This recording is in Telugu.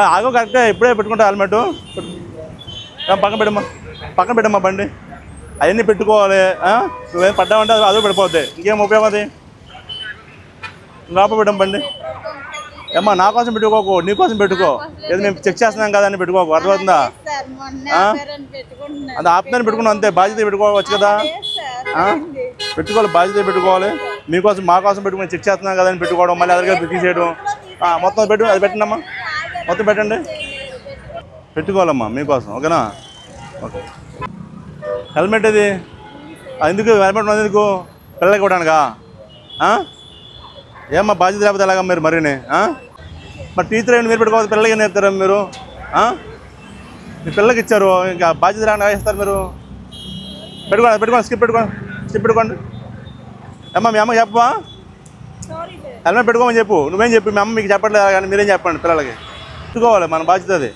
ఆగో కరెక్టే ఇప్పుడే పెట్టుకుంటా హెల్మెట్ పక్కన పెట్టమ్మా బండి అవన్నీ పెట్టుకోవాలి నువ్వేం పడ్డామంటే అదో పడిపోతాయి ఇంకేం ఉపయోగం అది లోపల పెట్టం బండి ఏమ్మా నా కోసం పెట్టుకోకు నీ కోసం పెట్టుకో ఏదో మేము చెక్ చేస్తున్నాం కదా అని పెట్టుకోకు అర్థమవుతుందా అది ఆపుదని పెట్టుకున్నాం అంతే బాధ్యత పెట్టుకోవచ్చు కదా పెట్టుకోవాలి బాధ్యత పెట్టుకోవాలి మీకోసం మా కోసం పెట్టుకుని చెక్ చేస్తున్నాం కదా అని పెట్టుకోవడం మళ్ళీ అదర్ తీసేయడం మొత్తం పెట్టు అది పెట్టండి అమ్మా మొత్తం పెట్టండి పెట్టుకోవాలమ్మా మీకోసం ఓకేనా ఓకే హెల్మెట్ ఇది ఎందుకు హెల్మెట్ ఉన్నది ఎందుకు పిల్లలకి ఇవ్వడానికా ఏమ్మా బాధ్యత లేకపోతే ఎలాగా మీరు మరీని మరి టీచర్ ఏంటి మీరు పెట్టుకోవాలి పిల్లలకి ఏం నేర్పుతారా మీరు మీ పిల్లలకి ఇచ్చారు ఇంకా బాధ్యత రాని ఇస్తారు మీరు పెట్టుకోండి స్కిప్ పెట్టుకోండి అమ్మా మీ అమ్మకి చెప్పవా హెల్మెట్ పెట్టుకోమని చెప్పు నువ్వేం చెప్పు మీ అమ్మ మీకు చెప్పట్లేదు కానీ మీరేం చెప్పండి పిల్లలకి పెట్టుకోవాలి మన బాధ్యత అది